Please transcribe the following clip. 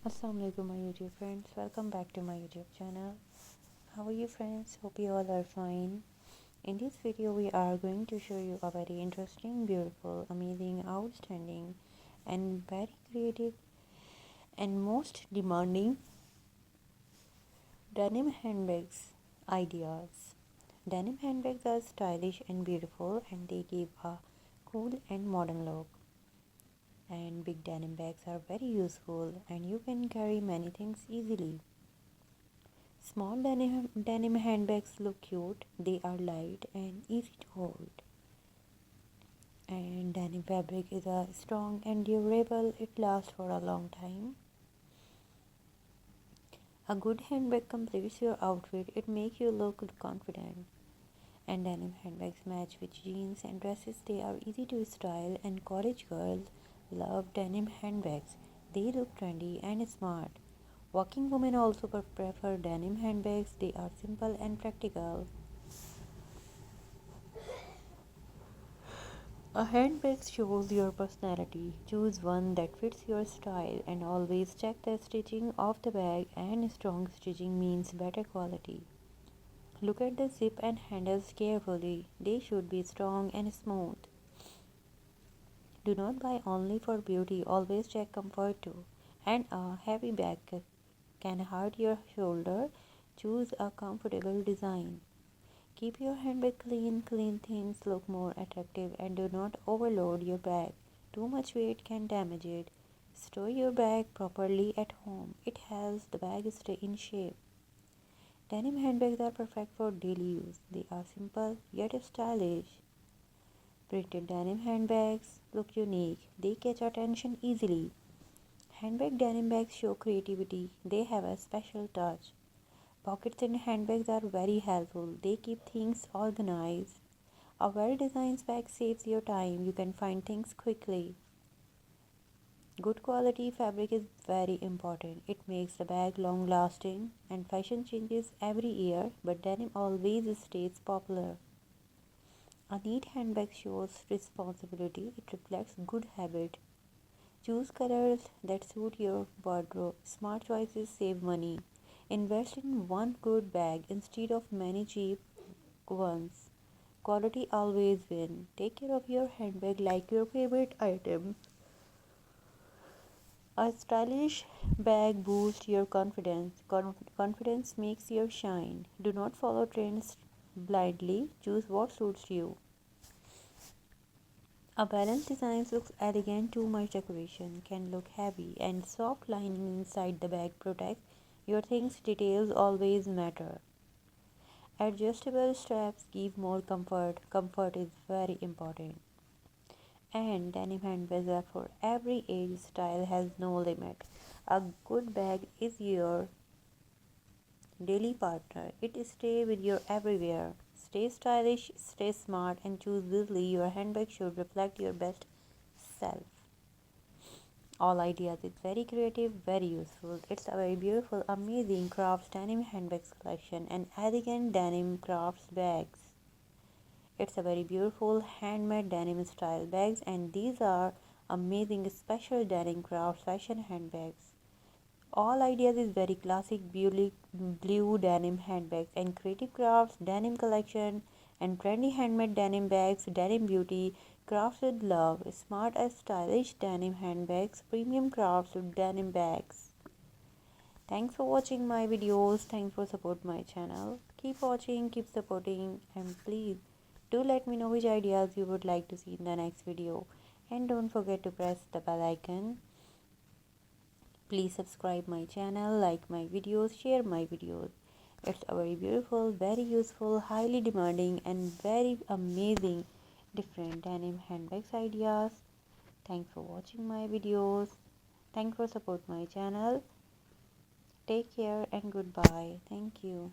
Assalamualaikum my YouTube friends, welcome back to my YouTube channel. How are you friends? Hope you all are fine. In this video we are going to show you a very interesting, beautiful, amazing, outstanding and very creative and most demanding denim handbags ideas. Denim handbags are stylish and beautiful and they give a cool and modern look. And big denim bags are very useful and you can carry many things easily. Small denim handbags look cute, they are light and easy to hold. And denim fabric is a strong and durable, it lasts for a long time. A good handbag completes your outfit, it makes you look confident. And denim handbags match with jeans and dresses, they are easy to style and college girls love denim handbags. They look trendy and smart. Working women also prefer denim handbags. They are simple and practical. A handbag shows your personality. Choose one that fits your style and always check the stitching of the bag, and strong stitching means better quality. Look at the zip and handles carefully. They should be strong and smooth. Do not buy only for beauty, always check comfort too. And a heavy bag can hurt your shoulder. Choose a comfortable design. Keep your handbag clean. Clean things look more attractive and do not overload your bag. Too much weight can damage it. Store your bag properly at home. It helps the bag stay in shape. Denim handbags are perfect for daily use. They are simple yet stylish. Printed denim handbags look unique. They catch attention easily. Handbag denim bags show creativity. They have a special touch. Pockets in handbags are very helpful. They keep things organized. A well-designed bag saves your time. You can find things quickly. Good quality fabric is very important. It makes the bag long-lasting, and fashion changes every year, but denim always stays popular. A neat handbag shows responsibility. It reflects good habit. Choose colors that suit your wardrobe. Smart choices save money. Invest in one good bag instead of many cheap ones. Quality always wins. Take care of your handbag like your favorite item. A stylish bag boosts your confidence. Confidence makes you shine. Do not follow trends blindly. Choose what suits you. A balanced design looks elegant. Too much decoration can look heavy, and soft lining inside the bag protects your things. Details always matter. Adjustable straps give more comfort. Comfort is very important. And denim handbags are for every age. Style has no limit. A good bag is your daily partner. It stays with you everywhere. Stay stylish, stay smart, and choose wisely. Your handbag should reflect your best self. All ideas is very creative, very useful. It's a very beautiful, amazing crafts denim handbags collection and elegant denim crafts bags. It's a very beautiful handmade denim style bags, and these are amazing special denim crafts fashion handbags. All ideas is very classic blue denim handbags and creative crafts denim collection and trendy handmade denim bags, denim beauty, crafts with love, smart and stylish denim handbags, premium crafts with denim bags. Thanks for watching my videos. Thanks for support my channel. Keep watching, keep supporting, and please do let me know which ideas you would like to see in the next video. And don't forget to press the bell icon. Please subscribe my channel, like my videos, share my videos. It's a very beautiful, very useful, highly demanding and very amazing different denim handbags ideas. Thanks for watching my videos. Thanks for support my channel. Take care and goodbye. Thank you.